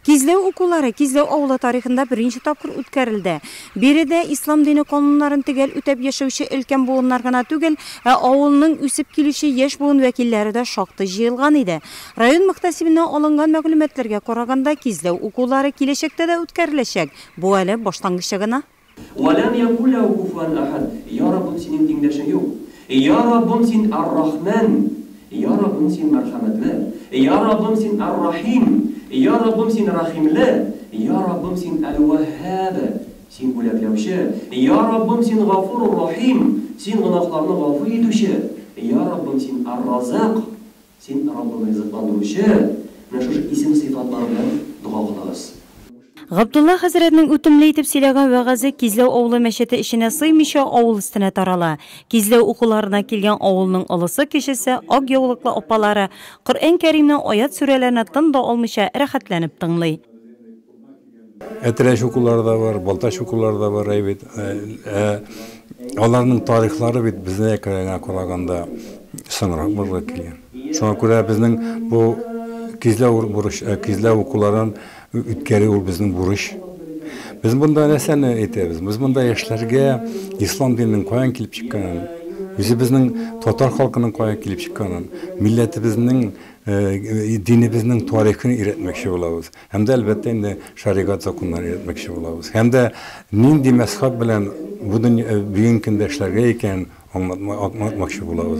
Кизлеу укулары Кизлеу авылы тарихында беренче тапкыр үткәрелде. Биредә ислам дине кануннарын төгәл үтәп яшәүче өлкән буыннар гына түгел, авылның үсеп килүче яшь буын вәкилләре дә шактый җыелган иде. Район мөхтәсибеннән алынган мәгълүматларга караганда, Кизлеу укулары киләчәктә дә үткәреләчәк. Бу әле башлангычы гына. ولم يكن له كفوا أحد يا رب سين تندشن يو يا رب سين الرحمن يا رب سين مرحمة الله يا رب سين الرحيم يا رب سين رحيم الله يا رب سين الوهاب سين بولاب لوشة يا رب سين غفور الرحيم سين غناخلارنا غفور يدوشة يا رب سين الرزاق سين رب رزق أندروشة نشوف اسم صفات باربان دعاء خلاص. Габдулла хәзрәтнең үтемле итеп сөйләгән вәгазы Кизлеу авылы мәчете эченә сыймыйча авыл өстенә тарала. Кизлеу укуларына килгән авылның олысы кешесе, ак яулыклы апалары Коръән Кәримнең аят сүрәләренә тын да алмыйча рәхәтләнеп тыңлый. Әтрәш укулары да бар, Балташ укулары да бар, бит. Аларның тарихлары бит безгә караганда соңрак булып килгән. Шуңа күрә безнең бу Кизлеу укуларын үткәрү ул безнең бурыч. Без монда нәрсәне әйтәбез? Без монда яшьләргә ислам диненең каян килеп чыкканын, үзебезнең татар халкының каян килеп чыкканын, милләтебезнең, динебезнең тарихын өйрәтмәкче булабыз. Һәм дә әлбәттә инде шәригать законнарын өйрәтмәкче булабыз. Һәм дә нинди мәзһәб белән бу бүгенге көндә эшләргә икән аңлатмакчы булабыз.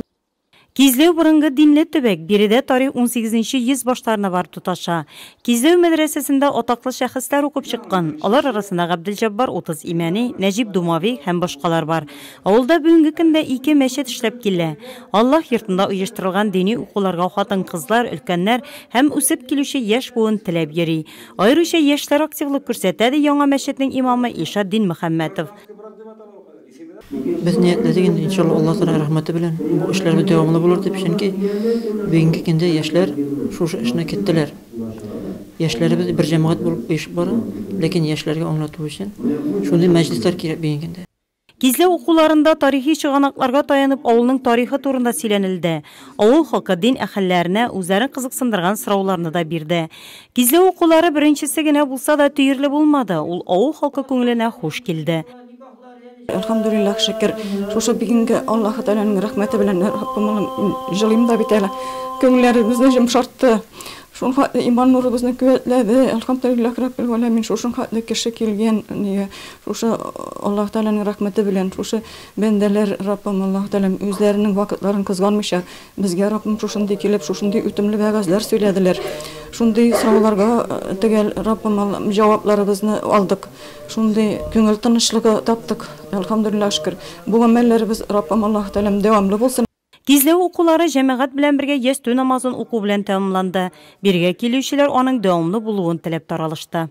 Кизлеу борынгы динле төбәк, биредә тарих 18-нче йөз башларына барып тоташа. Кизлеу мәдрәсәсендә атаклы шәхесләр укып чыккан. Алар арасында Габделҗаббар 30 Имәни, Нәҗип Думави һәм башкалар бар. Авылда бүгенге көндә 2 мәчет эшләп килә. Аллаһ йортында оештырылган дини укуларга хатын-кызлар, өлкәннәр һәм үсеп килүче яшь буын теләп йөри. Аеруча яшьләр активлык күрсәтә ди яңа мәчетнең имамы Илшат Дин Мөхәммәтов. Biz niyetledik inşallah Allah Teala rahmeti bilen bu işler devamlı bulur diye çünkü bugünkü günde yaşlar şu işine gittiler. Yaşları bir cemaat bulup iş var, lakin yaşlarga anlattığı için şunday meclisler kirep bugünkünde. Кизлеу укуларында тарихи чыганакларга таянып авылның тарихы турында сөйләнелде. Авыл халкы дин әһелләренә үзләрен кызыксындырган сорауларны да бирде. Кизлеу укулары беренчесе генә булса да түйерле булмады. Ул авыл халкы күңеленә хуш килде. Elhamdülillah şükür. Şu bugünkü Allah Teala'nın rahmeti bilen Rabbim jılımda bitələ. Köngüllərimizni yumşartdı. Şun xatlı iman nurumuzni kuvvetledi. Elhamdülillah Rabbil alemin. Şun xatlı kişi kelgen. Şu Allah Teala'nın rahmeti bilen. Şu bendeler Rabbim Allah Teala'm özlərinin vakitlerini kızganmışa. Bizge Rabbim şunday kelip şunday ütümlü vəgazlar söylediler. Şunday sorularga tegel Rabbim Allah cevaplarımızı aldık. Şunday köngül tınışlığı taptık. Elhamdülillah şükür. Bu amellerimiz Rabbim Allah Teala'm devamlı bulsun. Кизлеу укулары җәмәгать белән бергә ястү намазын уку белән тәмамланды. Бергә килүчеләр аның дәвамлы булуын теләп таралышты.